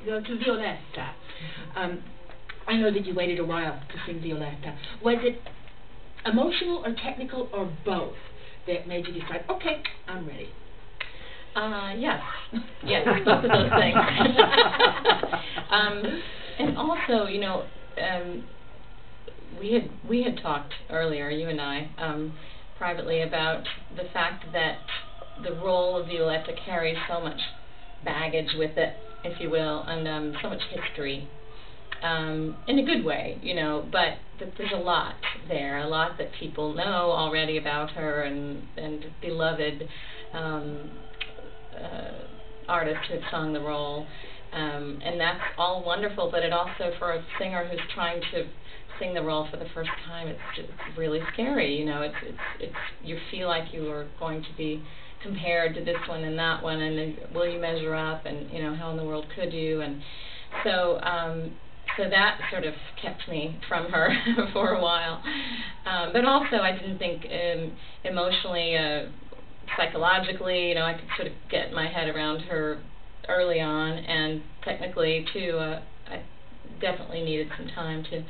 to Violetta. I know that you waited a while to sing Violetta. Was it emotional or technical or both that made you decide, okay, I'm ready? Yes. Yes, both of those things. And also, you know, we had talked earlier, you and I, privately about the fact that the role of Violetta carries so much baggage with it, if you will, and so much history, in a good way, you know, but that there's a lot there, a lot that people know already about her, and beloved artists who have sung the role, and that's all wonderful, but it also, for a singer who's trying to sing the role for the first time, it's really scary, you know, it's you feel like you are going to be compared to this one and that one, and then will you measure up, and, you know, how in the world could you, and so so that sort of kept me from her for a while, but also I didn't think emotionally, psychologically, you know, I could sort of get my head around her early on, and technically too, I definitely needed some time to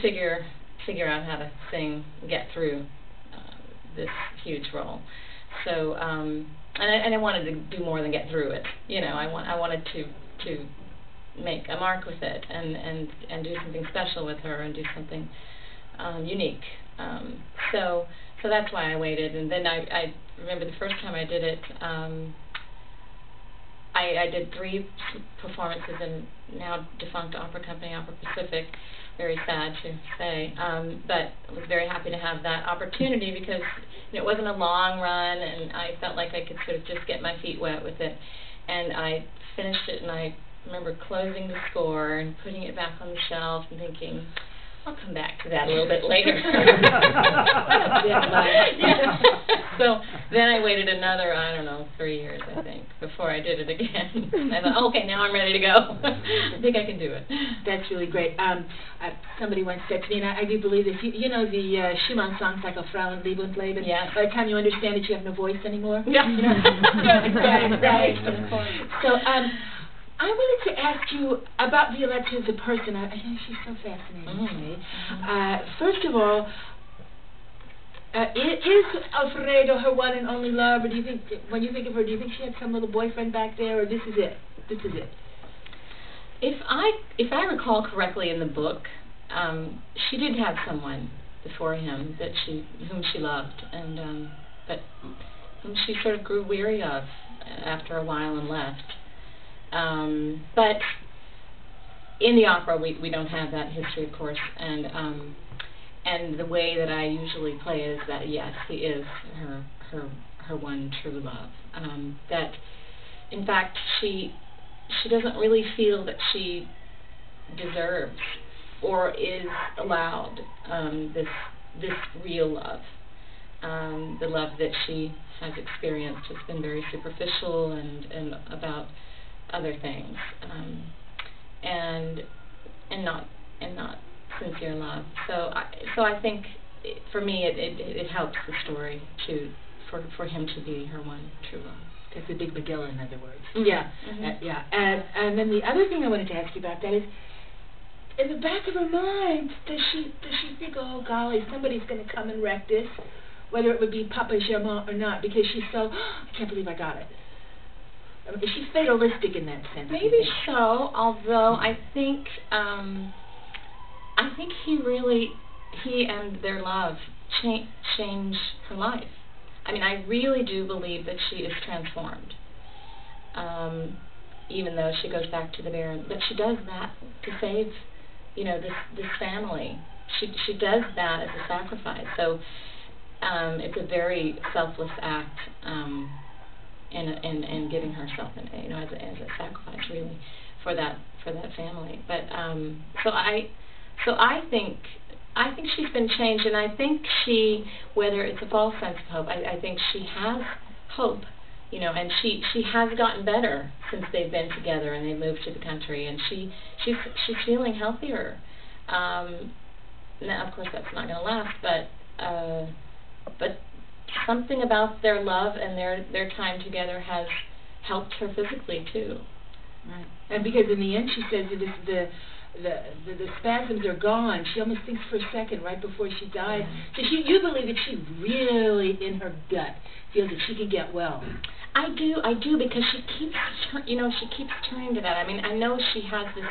figure out how to sing, get through this huge role. So, and I wanted to do more than get through it. You know, I wanted to make a mark with it, and do something special with her, and do something unique. So that's why I waited. And then I remember the first time I did it, I did 3 performances in now defunct opera company, Opera Pacific. Very sad to say, but I was very happy to have that opportunity, because, you know, it wasn't a long run, and I felt like I could sort of just get my feet wet with it. And I finished it, and I remember closing the score and putting it back on the shelf and thinking, I'll come back to that a little bit later. Yeah. So then I waited another, I don't know, 3 years, I think, before I did it again. And I thought, okay, now I'm ready to go. I think I can do it. That's really great. Somebody once said to me, and I do believe this, you know the Schumann song cycle, Frauen lieben und leben? Yes. By the time you understand it, you have no voice anymore? Yeah. You know? Right. Of course. So, I wanted to ask you about Violetta as a person. I think she's so fascinating to me. First of all, is Alfredo her one and only love, or do you think, when you think of her, do you think she had some little boyfriend back there, or this is it? This is it? If I recall correctly in the book, she did have someone before him that whom she loved, and but whom she sort of grew weary of after a while and left. But in the opera, we don't have that history, of course, and the way that I usually play is that, yes, he is her one true love. That, in fact, she doesn't really feel that she deserves or is allowed this real love. The love that she has experienced has been very superficial and about other things, and not sincere love. So I think for me it helps the story for him to be her one true love. That's a big Megillah, in other words. Yeah. Yeah. And then the other thing I wanted to ask you about that is, in the back of her mind, does she think, oh golly, somebody's going to come and wreck this, whether it would be Papa Germain or not, because she's so, I can't believe I got it. I mean, is she fatalistic in that sense? Maybe so, although I think he and their love change her life. I mean, I really do believe that she is transformed, even though she goes back to the Baron. But she does that to save, you know, this family. She does that as a sacrifice. So it's a very selfless act. And giving herself, you know, as a sacrifice, really, for that family. But so I think she's been changed, and I think whether it's a false sense of hope, I think she has hope, you know, and she has gotten better since they've been together and they moved to the country, and she's feeling healthier. Now, of course, that's not going to last, but something about their love and their time together has helped her physically too. Right. And because in the end she says that the spasms are gone. She almost thinks for a second right before she dies. So you believe that she really, in her gut, feels that she can get well. I do, because she keeps, she keeps turning to that. I mean, I know she has this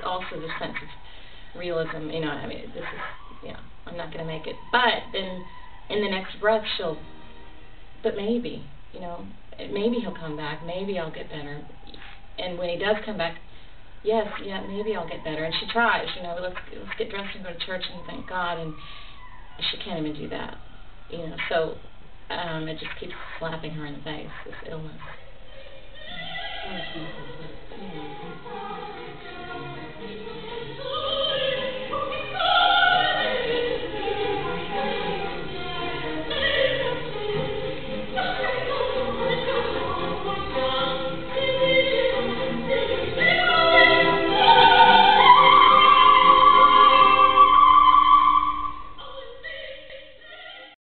sense of realism. I mean, this is, I'm not going to make it. But then, in the next breath, but maybe, maybe he'll come back. Maybe I'll get better. And when he does come back, maybe I'll get better. And she tries, let's get dressed and go to church and thank God. And she can't even do that, So it just keeps slapping her in the face, this illness. That's beautiful.